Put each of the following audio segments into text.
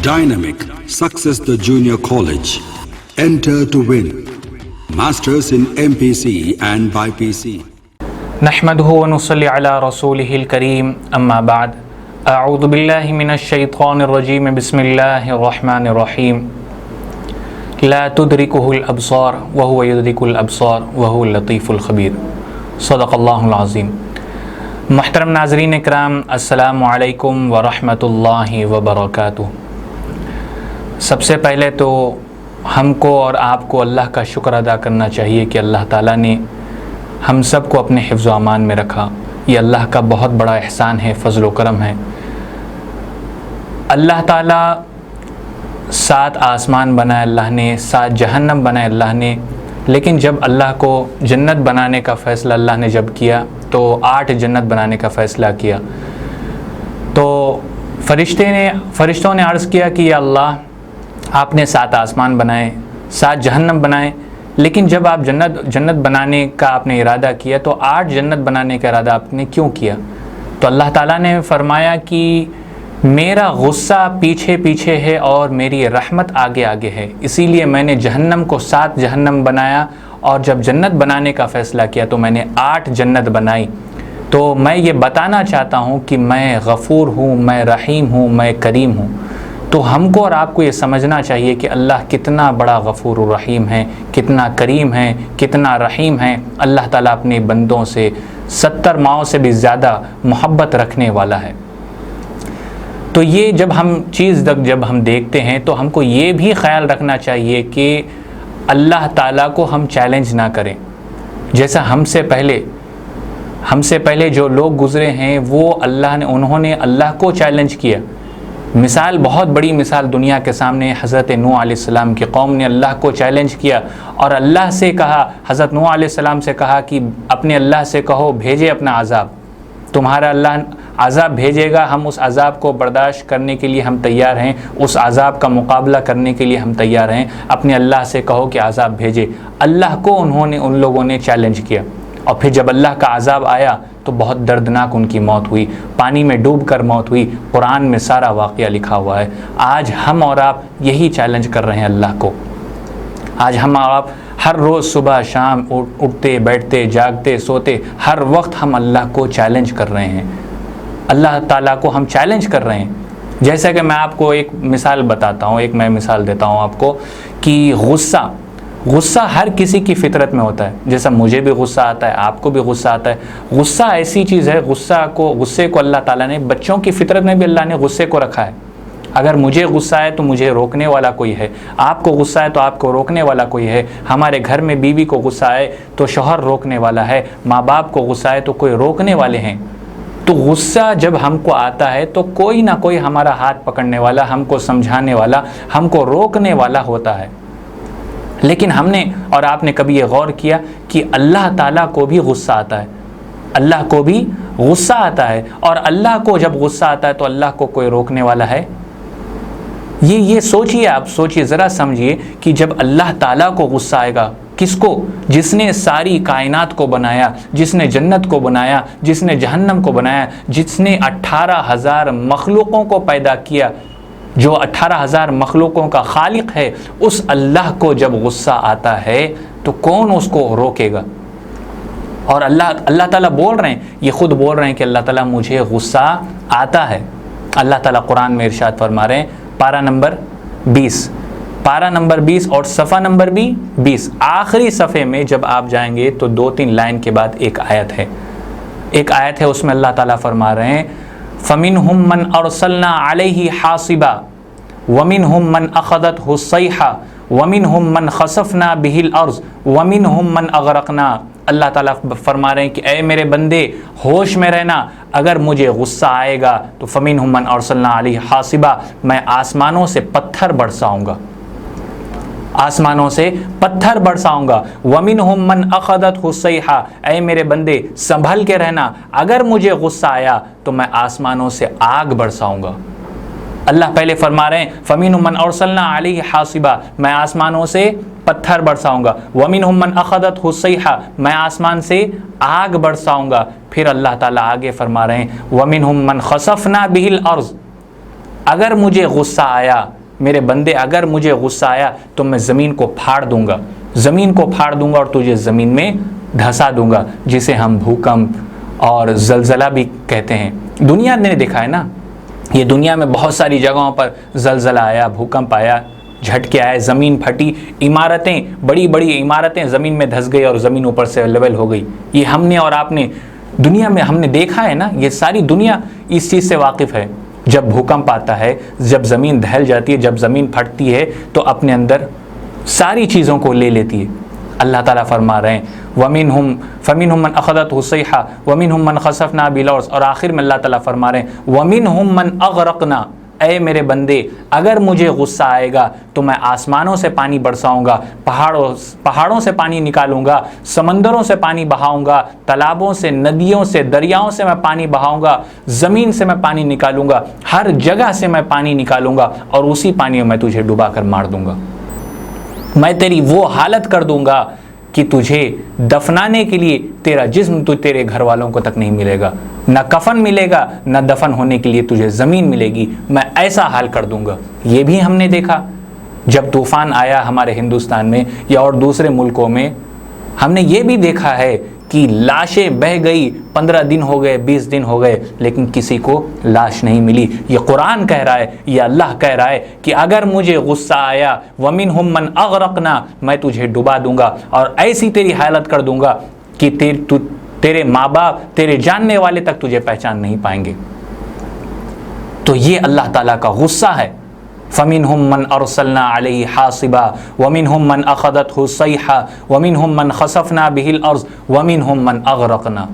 Dynamic Success the Junior College. Enter to win. Masters in MPC and BPC. نحمده ونصلي على رسوله الكريم اما بعد اعوذ بالله من الشيطان الرجيم بسم الله الرحمن الرحيم لا تدركه الابصار وهو يدرك الابصار وهو اللطيف الخبير صدق اللہ العظیم. محترم ناظرین کرام، السلام علیکم ورحمۃ اللہ وبرکاتہ. سب سے پہلے تو ہم کو اور آپ کو اللہ کا شکر ادا کرنا چاہیے کہ اللہ تعالیٰ نے ہم سب کو اپنے حفظ و امان میں رکھا. یہ اللہ کا بہت بڑا احسان ہے، فضل و کرم ہے. اللہ تعالیٰ 7 آسمان بنائے اللہ نے، 7 جہنم بنائے اللہ نے، لیکن جب اللہ کو جنت بنانے کا فیصلہ اللہ نے جب کیا تو 8 جنت بنانے کا فیصلہ کیا. تو فرشتوں نے عرض کیا کہ یا اللہ، آپ نے 7 آسمان بنائے، 7 جہنم بنائے، لیکن جب آپ جنت بنانے کا آپ نے ارادہ کیا تو 8 جنت بنانے کا ارادہ آپ نے کیوں کیا؟ تو اللہ تعالیٰ نے فرمایا کہ میرا غصہ پیچھے پیچھے ہے اور میری رحمت آگے آگے ہے، اسی لیے میں نے جہنم کو 7 جہنم بنایا، اور جب جنت بنانے کا فیصلہ کیا تو میں نے 8 جنت بنائی. تو میں یہ بتانا چاہتا ہوں کہ میں غفور ہوں، میں رحیم ہوں، میں کریم ہوں. تو ہم کو اور آپ کو یہ سمجھنا چاہیے کہ اللہ کتنا بڑا غفور الرحیم ہے، کتنا کریم ہے، کتنا رحیم ہے. اللہ تعالیٰ اپنے بندوں سے 70 ماؤں سے بھی زیادہ محبت رکھنے والا ہے. تو یہ جب ہم دیکھتے ہیں تو ہم کو یہ بھی خیال رکھنا چاہیے کہ اللہ تعالیٰ کو ہم چیلنج نہ کریں. جیسا ہم سے پہلے جو لوگ گزرے ہیں وہ انہوں نے اللہ کو چیلنج کیا. مثال، بہت بڑی مثال دنیا کے سامنے، حضرت نوح علیہ السلام کی قوم نے اللہ کو چیلنج کیا اور اللہ سے کہا، حضرت نوح علیہ السلام سے کہا کہ اپنے اللہ سے کہو بھیجے اپنا عذاب. تمہارا اللہ عذاب بھیجے گا، ہم اس عذاب کو برداشت کرنے کے لیے ہم تیار ہیں، اس عذاب کا مقابلہ کرنے کے لیے ہم تیار ہیں. اپنے اللہ سے کہو کہ عذاب بھیجے. اللہ کو ان لوگوں نے چیلنج کیا، اور پھر جب اللہ کا عذاب آیا تو بہت دردناک ان کی موت ہوئی، پانی میں ڈوب کر موت ہوئی. قرآن میں سارا واقعہ لکھا ہوا ہے. آج ہم اور آپ یہی چیلنج کر رہے ہیں اللہ کو. آج ہم اور آپ ہر روز صبح شام اٹھتے بیٹھتے جاگتے سوتے ہر وقت ہم اللہ کو چیلنج کر رہے ہیں، اللہ تعالیٰ کو ہم چیلنج کر رہے ہیں. جیسا کہ میں آپ کو ایک مثال بتاتا ہوں، میں مثال دیتا ہوں آپ کو کہ غصہ ہر کسی کی فطرت میں ہوتا ہے. جیسا مجھے بھی غصہ آتا ہے، آپ کو بھی غصہ آتا ہے. غصہ ایسی چیز ہے، غصے کو اللہ تعالیٰ نے بچوں کی فطرت میں بھی اللہ نے غصے کو رکھا ہے. اگر مجھے غصہ ہے تو مجھے روکنے والا کوئی ہے، آپ کو غصہ ہے تو آپ کو روکنے والا کوئی ہے. ہمارے گھر میں بیوی کو غصہ ہے تو شوہر روکنے والا ہے، ماں باپ کو غصہ ہے تو کوئی روکنے والے ہیں. تو غصہ جب ہم کو آتا ہے تو کوئی نہ کوئی ہمارا ہاتھ پکڑنے والا، ہم کو سمجھانے والا، ہم کو روکنے والا ہوتا ہے. لیکن ہم نے اور آپ نے کبھی یہ غور کیا کہ اللہ تعالیٰ کو بھی غصہ آتا ہے، اللہ کو بھی غصہ آتا ہے، اور اللہ کو جب غصہ آتا ہے تو اللہ کو کوئی روکنے والا ہے؟ یہ سوچئے، آپ سوچئے، ذرا سمجھیے کہ جب اللہ تعالیٰ کو غصہ آئے گا، کس کو؟ جس نے ساری کائنات کو بنایا، جس نے جنت کو بنایا، جس نے جہنم کو بنایا، جس نے 18,000 مخلوقوں کو پیدا کیا، جو 18,000 مخلوقوں کا خالق ہے. اس اللہ کو جب غصہ آتا ہے تو کون اس کو روکے گا؟ اور اللہ تعالیٰ بول رہے ہیں، یہ خود بول رہے ہیں کہ اللہ تعالیٰ مجھے غصہ آتا ہے. اللہ تعالیٰ قرآن میں ارشاد فرما رہے ہیں، پارہ نمبر 20 اور صفحہ نمبر بھی 20، آخری صفحے میں جب آپ جائیں گے تو 2-3 لائن کے بعد ایک آیت ہے. اس میں اللہ تعالیٰ فرما رہے ہیں، فَمِنْهُمْ مَنْ أَرْسَلْنَا عَلَيْهِ حَاصِبًا وَمِنْهُمْ مَنْ أَخَذَتْهُ الصَّيْحَةُ وَمِنْهُمْ مَنْ خَسَفْنَا بِهِ الْأَرْضَ وَمِنْهُمْ مَنْ أَغْرَقْنَا. اللہ تعالیٰ فرما رہے ہیں کہ اے میرے بندے، ہوش میں رہنا. اگر مجھے غصہ آئے گا تو فَمِنْهُمْ مَنْ أَرْسَلْنَا عَلَيْهِ حَاصِبًا، میں آسمانوں سے پتھر برساؤں گا، آسمانوں سے پتھر برساؤں گا. وَمِنْهُمْ مَنْ أَخَذَتْهُ الصَّيْحَةُ، اے میرے بندے سنبھل کے رہنا، اگر مجھے غصہ آیا تو میں آسمانوں سے آگ برساؤں گا. اللہ پہلے فرما رہے ہیں فَمِنْهُمْ مَنْ أَرْسَلْنَا عَلَيْهِ حَاصِبًا، میں آسمانوں سے پتھر برساؤں گا. وَمِنْهُمْ مَنْ أَخَذَتْهُ الصَّيْحَةُ، میں آسمان سے آگ برساؤں گا. پھر اللہ تعالیٰ آگے فرما رہے ہیں وَمِنْهُمْ مَنْ خَسَفْنَا بِهِ الْأَرْضَ، اگر مجھے غصہ آیا میرے بندے، اگر مجھے غصہ آیا تو میں زمین کو پھاڑ دوں گا، زمین کو پھاڑ دوں گا اور تجھے زمین میں دھسا دوں گا، جسے ہم بھوکمپ اور زلزلہ بھی کہتے ہیں۔ دنیا نے دیکھا ہے نا، یہ دنیا میں بہت ساری جگہوں پر زلزلہ آیا، بھوکمپ آیا، جھٹکے آئے، زمین پھٹی، عمارتیں، بڑی بڑی عمارتیں زمین میں دھس گئی اور زمین اوپر سے لیول ہو گئی۔ یہ ہم نے اور آپ نے دنیا میں ہم نے دیکھا ہے نا، یہ ساری دنیا اس چیز سے واقف ہے۔ جب بھوکمپ آتا ہے، جب زمین دہل جاتی ہے، جب زمین پھٹتی ہے تو اپنے اندر ساری چیزوں کو لے لیتی ہے۔ اللہ تعالیٰ فرما رہے ہیں فَمِنْهُمْ مَنْ أَخَذَتْهُ الصَّيْحَةُ وَمِنْهُمْ مَنْ خَسَفْنَا بِهِ الْأَرْضَ، اور آخر میں اللہ تعالیٰ فرما رہے ہیں وَمِنْهُمْ مَنْ أَغْرَقْنَا، اے میرے بندے اگر مجھے غصہ آئے گا تو میں آسمانوں سے پانی برساؤں گا، پہاڑوں سے پانی نکالوں گا، سمندروں سے پانی بہاؤں گا، تالابوں سے، ندیوں سے، دریاؤں سے میں پانی بہاؤں گا، زمین سے میں پانی نکالوں گا، ہر جگہ سے میں پانی نکالوں گا اور اسی پانی میں تجھے ڈبا کر مار دوں گا۔ میں تیری وہ حالت کر دوں گا کہ تجھے دفنانے کے لیے تیرا جسم تو تیرے گھر والوں کو تک نہیں ملے گا، نہ کفن ملے گا، نہ دفن ہونے کے لیے تجھے زمین ملے گی، میں ایسا حال کر دوں گا۔ یہ بھی ہم نے دیکھا جب طوفان آیا ہمارے ہندوستان میں یا اور دوسرے ملکوں میں، ہم نے یہ بھی دیکھا ہے کہ لاشیں بہہ گئی، 15 دن ہو گئے، 20 دن ہو گئے، لیکن کسی کو لاش نہیں ملی۔ یہ قرآن کہہ رہا ہے، یہ اللہ کہہ رہا ہے کہ اگر مجھے غصہ آیا وَمِنْهُمْ مَنْ أَغْرَقْنَا، میں تجھے ڈبا دوں گا اور ایسی تیری حالت کر دوں گا کہ تیرے ماں باپ، تیرے جاننے والے تک تجھے پہچان نہیں پائیں گے۔ تو یہ اللہ تعالیٰ کا غصہ ہے۔ فَمِنْهُمْ مَنْ أَرْسَلْنَا عَلَيْهِ حَاصِبًا وَمِنْهُمْ مَنْ أَخَذَتْهُ الصَّيْحَةُ وَمِنْهُمْ مَنْ خَسَفْنَا بِهِ الْأَرْضَ وَمِنْهُمْ مَنْ أَغْرَقْنَا۔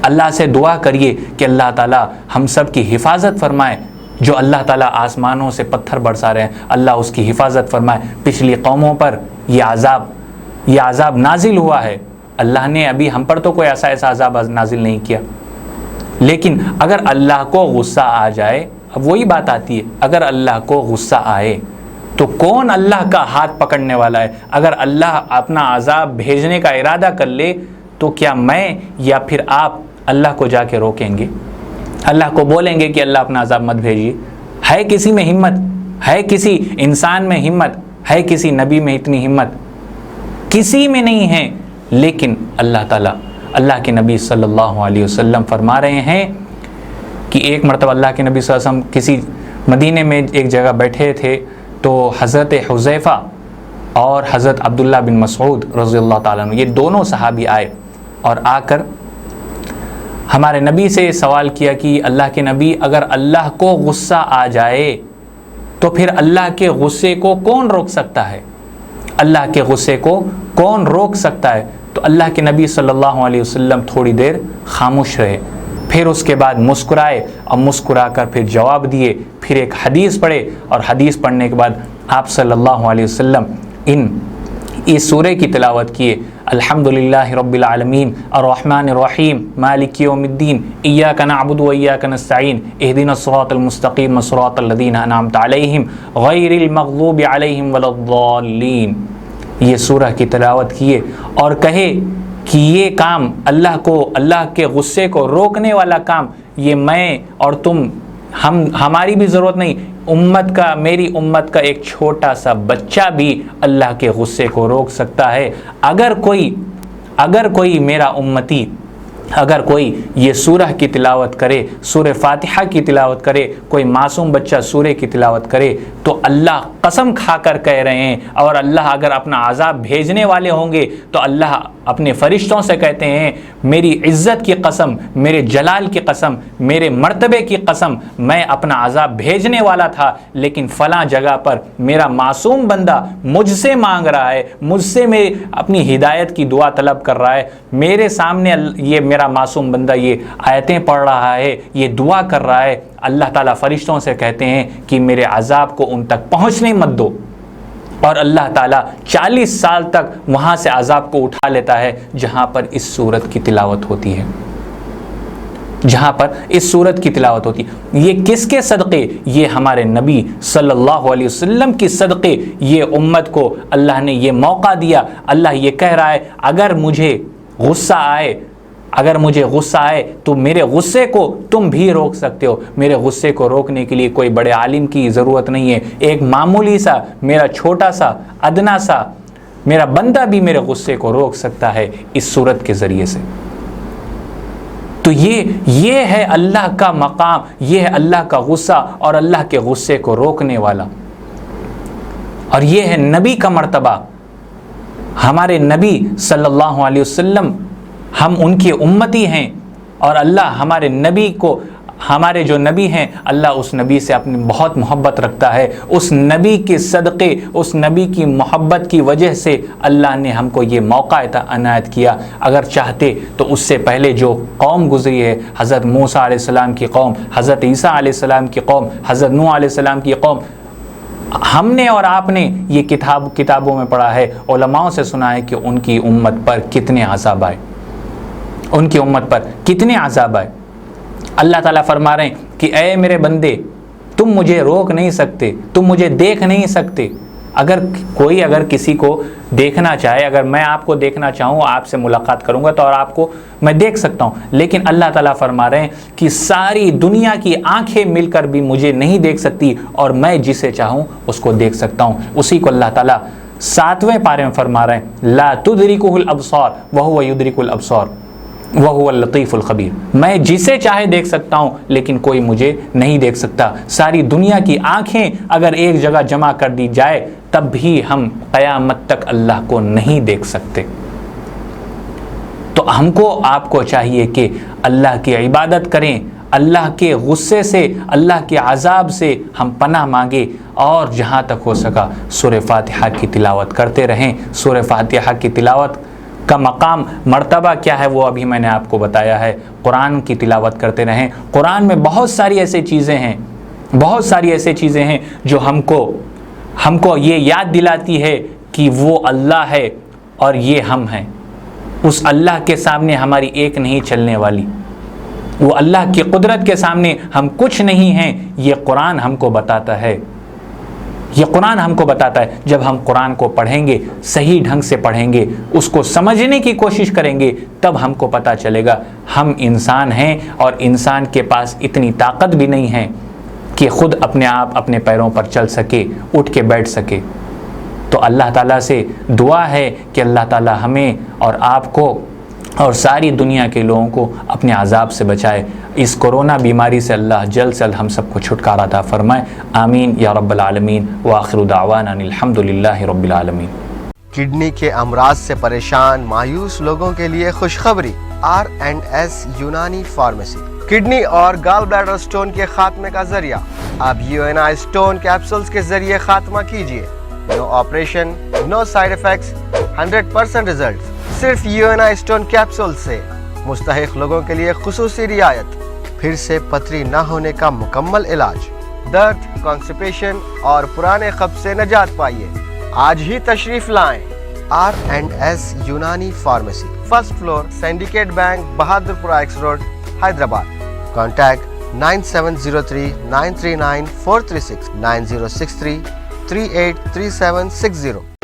اللہ سے دعا کریے کہ اللہ تعالیٰ ہم سب کی حفاظت فرمائے۔ جو اللہ تعالیٰ آسمانوں سے پتھر برسا رہے ہیں، اللہ اس کی حفاظت فرمائے۔ پچھلی قوموں پر یہ عذاب نازل ہوا ہے، اللہ نے ابھی ہم پر تو کوئی ایسا عذاب نازل نہیں کیا، لیکن اگر اللہ کو غصہ آ جائے، اب وہی بات آتی ہے، اگر اللہ کو غصہ آئے تو کون اللہ کا ہاتھ پکڑنے والا ہے؟ اگر اللہ اپنا عذاب بھیجنے کا ارادہ کر لے تو کیا میں یا پھر آپ اللہ کو جا کے روکیں گے؟ اللہ کو بولیں گے کہ اللہ اپنا عذاب مت بھیجیے؟ ہے کسی میں ہمت؟ ہے کسی انسان میں ہمت؟ ہے کسی نبی میں اتنی ہمت؟ کسی میں نہیں ہے۔ لیکن اللہ تعالیٰ، اللہ کے نبی صلی اللہ علیہ وسلم فرما رہے ہیں کہ ایک مرتبہ اللہ کے نبی صلی اللہ علیہ وسلم کسی مدینے میں ایک جگہ بیٹھے تھے تو حضرت حذیفہ اور حضرت عبداللہ بن مسعود رضی اللہ تعالیٰ عنہ، یہ دونوں صحابی آئے اور آ کر ہمارے نبی سے سوال کیا کہ اللہ کے نبی، اگر اللہ کو غصہ آ جائے تو پھر اللہ کے غصے کو کون روک سکتا ہے؟ اللہ کے غصے کو کون روک سکتا ہے؟ تو اللہ کے نبی صلی اللہ علیہ وسلم تھوڑی دیر خاموش رہے، پھر اس کے بعد مسکرائے اور مسکرا کر پھر جواب دیے، پھر ایک حدیث پڑھے اور حدیث پڑھنے کے بعد آپ صلی اللہ علیہ وسلم اس سورہ کی تلاوت کیے، الحمدللہ رب العالمین الرحمن الرحیم مالک یوم الدین ایاک نعبد و ایاک نستعین اہدنا الصراط المستقیم صراط الذین انعمت علیہم غیر المغضوب علیہم ولا الضالین۔ یہ سورہ کی تلاوت کیے اور کہے کہ یہ کام اللہ کے غصے کو روکنے والا کام یہ میں اور تم ہماری بھی ضرورت نہیں، میری امت کا ایک چھوٹا سا بچہ بھی اللہ کے غصے کو روک سکتا ہے۔ اگر کوئی میرا امتی، اگر کوئی یہ سورہ کی تلاوت کرے، سورہ فاتحہ کی تلاوت کرے، کوئی معصوم بچہ سورہ کی تلاوت کرے تو اللہ قسم کھا کر کہہ رہے ہیں، اور اللہ اگر اپنا عذاب بھیجنے والے ہوں گے تو اللہ اپنے فرشتوں سے کہتے ہیں میری عزت کی قسم، میرے جلال کی قسم، میرے مرتبے کی قسم، میں اپنا عذاب بھیجنے والا تھا لیکن فلاں جگہ پر میرا معصوم بندہ مجھ سے مانگ رہا ہے، مجھ سے اپنی ہدایت کی دعا طلب کر رہا ہے، میرے سامنے یہ میرا معصوم بندہ یہ آیتیں پڑھ رہا ہے، یہ دعا کر رہا ہے۔ اللہ تعالیٰ فرشتوں سے کہتے ہیں کہ میرے عذاب کو ان تک پہنچنے مت دو، اور اللہ تعالیٰ 40 سال تک وہاں سے عذاب کو اٹھا لیتا ہے جہاں پر اس سورت کی تلاوت ہوتی ہے، جہاں پر اس سورت کی تلاوت ہوتی ہے۔ یہ کس کے صدقے؟ یہ ہمارے نبی صلی اللہ علیہ وسلم کی صدقے یہ امت کو اللہ نے یہ موقع دیا۔ اللہ یہ کہہ رہا ہے اگر مجھے غصہ آئے، اگر مجھے غصہ آئے تو میرے غصے کو تم بھی روک سکتے ہو. میرے غصے کو روکنے کے لیے کوئی بڑے عالم کی ضرورت نہیں ہے. ایک معمولی سا میرا چھوٹا سا ادنا سا میرا بندہ بھی میرے غصے کو روک سکتا ہے اس صورت کے ذریعے سے. تو یہ ہے اللہ کا مقام, یہ ہے اللہ کا غصہ اور اللہ کے غصے کو روکنے والا. اور یہ ہے نبی کا مرتبہ. ہمارے نبی صلی اللہ علیہ وسلم, ہم ان کی امتی ہیں, اور اللہ ہمارے نبی کو, ہمارے جو نبی ہیں, اللہ اس نبی سے اپنی بہت محبت رکھتا ہے. اس نبی کے صدقے, اس نبی کی محبت کی وجہ سے اللہ نے ہم کو یہ موقع عنایت کیا. اگر چاہتے تو اس سے پہلے جو قوم گزری ہے, حضرت موسیٰ علیہ السلام کی قوم, حضرت عیسیٰ علیہ السلام کی قوم, حضرت نوح علیہ السلام کی قوم, ہم نے اور آپ نے یہ کتابوں میں پڑھا ہے, علماء سے سنا ہے کہ ان کی امت پر کتنے عذاب آئے, ان کی امت پر کتنے عذاب آئے. اللہ تعالیٰ فرما رہے ہیں کہ اے میرے بندے, تم مجھے روک نہیں سکتے, تم مجھے دیکھ نہیں سکتے. اگر کسی کو دیکھنا چاہے, اگر میں آپ کو دیکھنا چاہوں, آپ سے ملاقات کروں گا تو اور آپ کو میں دیکھ سکتا ہوں, لیکن اللہ تعالیٰ فرما رہے ہیں کہ ساری دنیا کی آنکھیں مل کر بھی مجھے نہیں دیکھ سکتی, اور میں جسے چاہوں اس کو دیکھ سکتا ہوں. اسی کو اللہ تعالیٰ 7ویں پارے میں فرما رہے ہیں, لا تدرکہ الابصار وہو یدرک الابصار وہو اللطیف الخبیر. میں جسے چاہے دیکھ سکتا ہوں, لیکن کوئی مجھے نہیں دیکھ سکتا. ساری دنیا کی آنکھیں اگر ایک جگہ جمع کر دی جائے تب بھی ہم قیامت تک اللہ کو نہیں دیکھ سکتے. تو ہم کو, آپ کو چاہیے کہ اللہ کی عبادت کریں, اللہ کے غصے سے, اللہ کے عذاب سے ہم پناہ مانگے, اور جہاں تک ہو سکا سورہ فاتحہ کی تلاوت کرتے رہیں. سورہ فاتحہ کی تلاوت کا مقام, مرتبہ کیا ہے وہ ابھی میں نے آپ کو بتایا ہے. قرآن کی تلاوت کرتے رہیں. قرآن میں بہت ساری ایسی چیزیں ہیں, بہت ساری ایسی چیزیں ہیں جو ہم کو یہ یاد دلاتی ہے کہ وہ اللہ ہے اور یہ ہم ہیں. اس اللہ کے سامنے ہماری ایک نہیں چلنے والی, وہ اللہ کی قدرت کے سامنے ہم کچھ نہیں ہیں. یہ قرآن ہم کو بتاتا ہے, یہ قرآن ہم کو بتاتا ہے. جب ہم قرآن کو پڑھیں گے, صحیح ڈھنگ سے پڑھیں گے, اس کو سمجھنے کی کوشش کریں گے, تب ہم کو پتہ چلے گا ہم انسان ہیں, اور انسان کے پاس اتنی طاقت بھی نہیں ہے کہ خود اپنے آپ اپنے پیروں پر چل سکے, اٹھ کے بیٹھ سکے. تو اللہ تعالیٰ سے دعا ہے کہ اللہ تعالیٰ ہمیں اور آپ کو اور ساری دنیا کے لوگوں کو اپنے عذاب سے بچائے. اس کورونا بیماری سے اللہ جلد سے جلد ہم سب کو چھٹکارا عطا فرمائے. آمین یا رب العالمین. وآخر دعوانا الحمدللہ رب العالمین. کڈنی کے امراض سے پریشان مایوس لوگوں کے لیے خوشخبری, R&S یونانی فارمیسی کڈنی اور گال بلیڈر سٹون کے خاتمے کا ذریعہ. اب UNI سٹون کیپسولز کے ذریعے خاتمہ کیجیے. نو آپریشن, نو سائیڈ ایفیکٹس, 100% ریزلٹ. صرف UNI سٹون کیپسول سے مستحق لوگوں کے لیے خصوصی رعایت. پھر سے پتھری نہ ہونے کا مکمل علاج. درد, کانسٹیپیشن اور پرانے قبض سے نجات پائیے. آج ہی تشریف لائیں. R&S Unani pharmacy, first floor, syndicate bank, Bahadurpura X road, Hyderabad. Contact 9703 939 436 9063 383760.